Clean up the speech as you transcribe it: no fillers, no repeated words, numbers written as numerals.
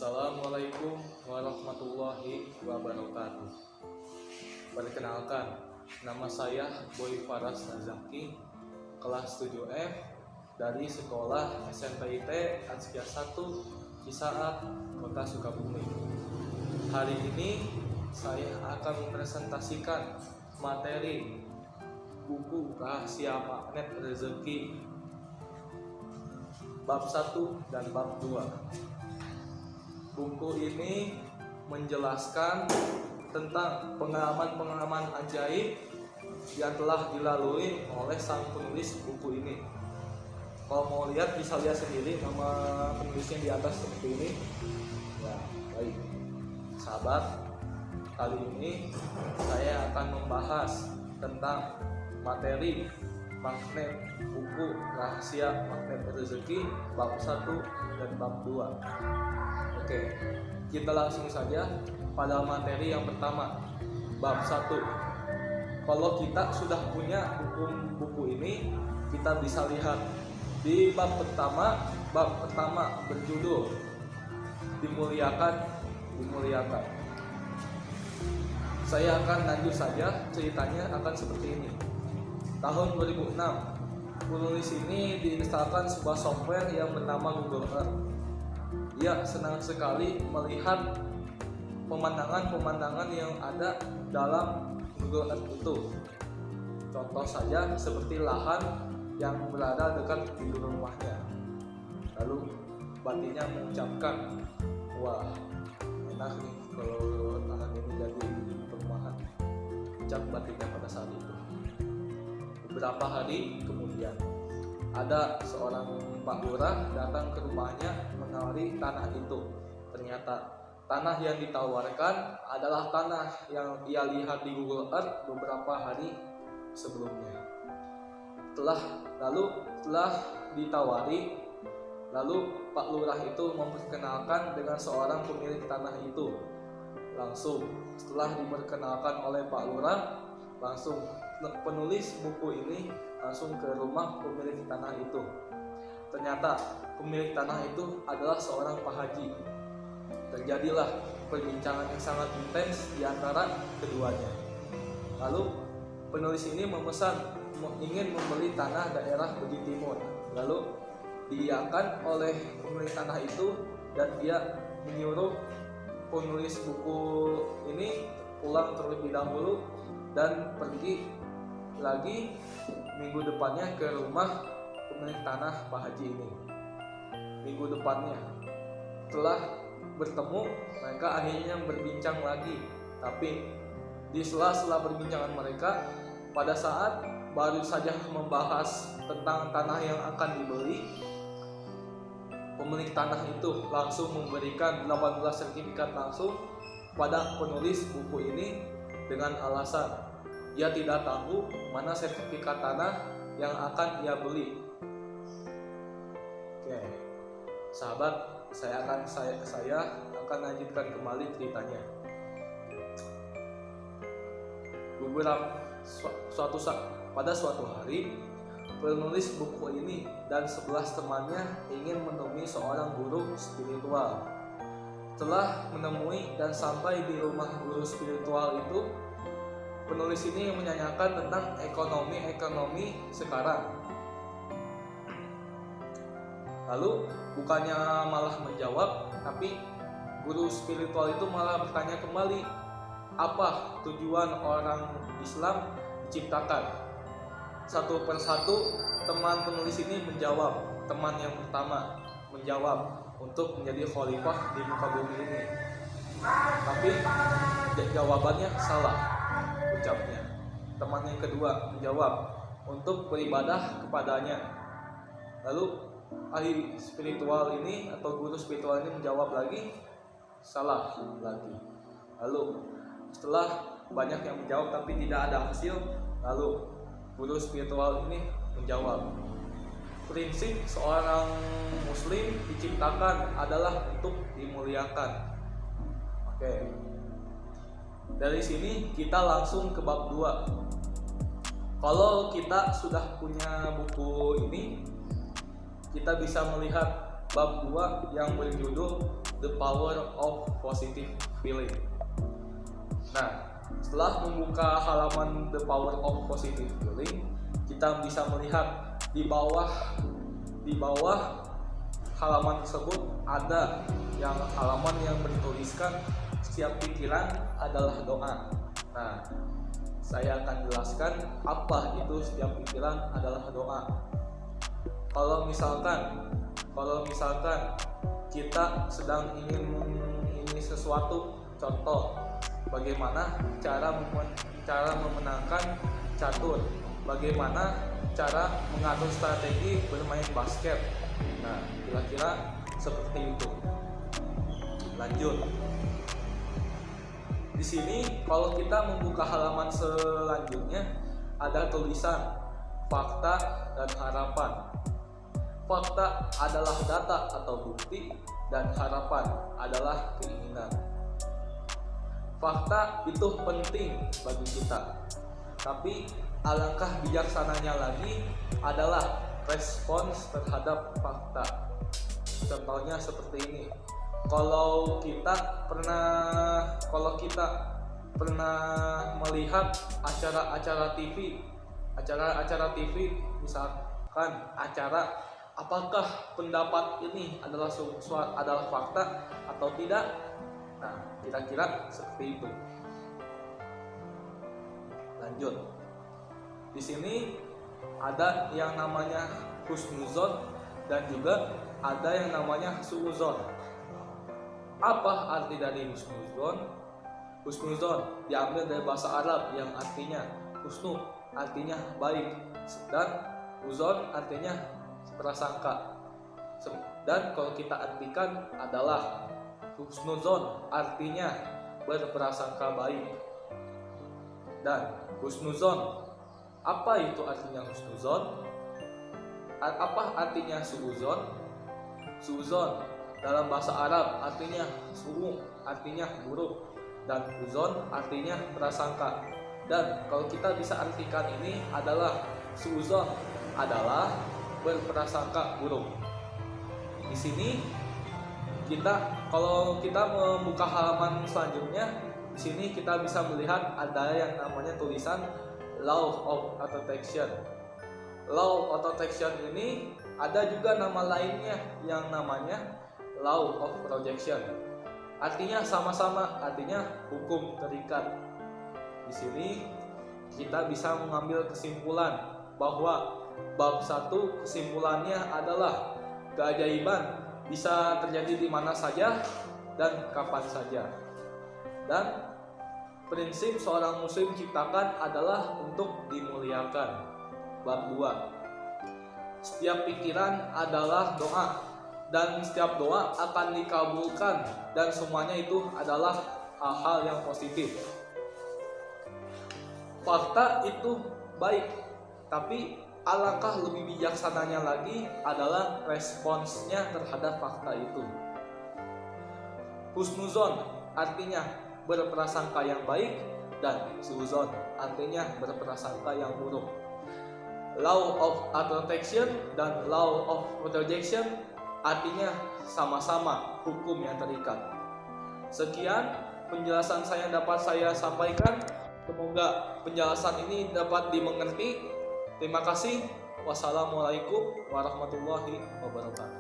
Assalamualaikum warahmatullahi wabarakatuh. Perkenalkan, nama saya Boy Faras Nazaki, kelas 7F dari sekolah SMPIT Azkia 1 Cisaat, Kota Sukabumi. Hari ini saya akan mempresentasikan materi buku Rahasia Magnet Rezeki bab 1 dan bab 2. Buku ini menjelaskan tentang pengalaman-pengalaman ajaib yang telah dilalui oleh sang penulis buku ini. Kalau mau lihat bisa lihat sendiri nama penulisnya di atas seperti ini. Ya, baik. Sahabat, kali ini saya akan membahas tentang materi magnet buku Rahasia Magnet Rezeki bab 1 dan bab 2. Oke, kita langsung saja pada materi yang pertama, bab 1. Kalau kita sudah punya buku ini, kita bisa lihat di bab pertama berjudul Dimuliakan. Saya akan lanjut saja, ceritanya akan seperti ini. Tahun 2006, penulis ini diinstalkan sebuah software yang bernama Google Earth. Ia senang sekali melihat pemandangan-pemandangan yang ada dalam Google Earth itu. Contoh saja seperti lahan yang berada dekat pintu rumahnya. Lalu batinnya mengucapkan, wah enak nih kalau lahan ini jadi perumahan. Ucap batinnya pada saat itu. Beberapa hari kemudian, ada seorang Pak Lurah datang ke rumahnya menawari tanah itu. Ternyata tanah yang ditawarkan adalah tanah yang ia lihat di Google Earth beberapa hari sebelumnya. Setelah ditawari, lalu Pak Lurah itu memperkenalkan dengan seorang pemilik tanah itu. Langsung setelah diperkenalkan oleh Pak Lurah, langsung penulis buku ini langsung ke rumah pemilik tanah itu. Ternyata pemilik tanah itu adalah seorang Pak Haji. Terjadilah perbincangan yang sangat intens di antara keduanya. Lalu penulis ini ingin membeli tanah daerah Budi Timur. Lalu diiyakan oleh pemilik tanah itu dan dia menyuruh penulis buku ini pulang terlebih dahulu dan pergi lagi minggu depannya ke rumah pemilik tanah Pak Haji ini. Minggu depannya setelah bertemu, mereka akhirnya berbincang lagi. Tapi di sela-sela perbincangan mereka, pada saat baru saja membahas tentang tanah yang akan dibeli, pemilik tanah itu langsung memberikan 18 sertifikat langsung pada penulis buku ini dengan alasan ia tidak tahu mana sertifikat tanah yang akan ia beli. Oke, sahabat, saya akan lanjutkan kembali ceritanya. Pada suatu hari, penulis buku ini dan 11 temannya ingin menemui seorang guru spiritual. Setelah menemui dan sampai di rumah guru spiritual itu, penulis ini menanyakan tentang ekonomi sekarang. Lalu bukannya malah menjawab, tapi guru spiritual itu malah bertanya kembali, apa tujuan orang Islam diciptakan? Satu persatu teman penulis ini menjawab. Teman yang pertama menjawab untuk menjadi khalifah di muka bumi ini. Tapi jawabannya salah ucapnya. Teman yang kedua menjawab untuk beribadah kepadanya. Lalu ahli spiritual ini atau guru spiritual ini menjawab lagi, salah lagi. Lalu setelah banyak yang menjawab tapi tidak ada hasil, lalu guru spiritual ini menjawab, prinsip seorang muslim diciptakan adalah untuk dimuliakan. Oke. Dari sini kita langsung ke bab 2. Kalau kita sudah punya buku ini, kita bisa melihat bab 2 yang berjudul The Power of Positive Feeling. Nah, setelah membuka halaman The Power of Positive Feeling, kita bisa melihat di bawah halaman tersebut ada halaman yang bertuliskan setiap pikiran adalah doa. Nah, saya akan jelaskan apa itu setiap pikiran adalah doa. Kalau misalkan kita sedang ingin sesuatu, contoh bagaimana cara memenangkan catur, bagaimana cara mengatur strategi bermain basket. Nah, kira-kira seperti itu. Lanjut. Di sini kalau kita membuka halaman selanjutnya ada tulisan fakta dan harapan. Fakta adalah data atau bukti dan harapan adalah keinginan. Fakta itu penting bagi kita, tapi alangkah bijaksananya lagi adalah respons terhadap fakta. Contohnya seperti ini. Kalau kita pernah melihat acara-acara TV, misalkan apakah pendapat ini adalah fakta atau tidak? Nah, kira-kira seperti itu. Lanjut. Di sini ada yang namanya husnuzon dan juga ada yang namanya suuzon. Apa arti dari husnuzon? Husnuzon diambil dari bahasa Arab yang artinya husnu, artinya baik, dan uzon artinya prasangka. Dan kalau kita artikan adalah husnuzon artinya berprasangka baik. Dan husnuzon, apa itu artinya husnuzon? Apa artinya suuzon? Suuzon dalam bahasa Arab artinya su'u, artinya buruk, dan uzon artinya prasangka. Dan kalau kita bisa artikan ini adalah suuzon adalah berprasangka buruk. Di sini kalau kita membuka halaman selanjutnya, di sini kita bisa melihat ada yang namanya tulisan Law of Attraction. Law of Attraction ini ada juga nama lainnya yang namanya Law of Projection. Artinya sama-sama, artinya hukum terikat. Di sini kita bisa mengambil kesimpulan bahwa bab 1 kesimpulannya adalah keajaiban bisa terjadi di mana saja dan kapan saja. Dan prinsip seorang muslim ciptakan adalah untuk dimuliakan. Bab 2. Setiap pikiran adalah doa, dan setiap doa akan dikabulkan, dan semuanya itu adalah hal-hal yang positif. Fakta itu baik, tapi alangkah lebih bijaksananya lagi adalah responsnya terhadap fakta itu. Husnuzon artinya berprasangka yang baik, dan suuzon artinya berprasangka yang buruk. Law of attraction dan law of projection artinya sama-sama hukum yang terikat. Sekian penjelasan saya dapat saya sampaikan. Semoga penjelasan ini dapat dimengerti. Terima kasih. Wassalamualaikum warahmatullahi wabarakatuh.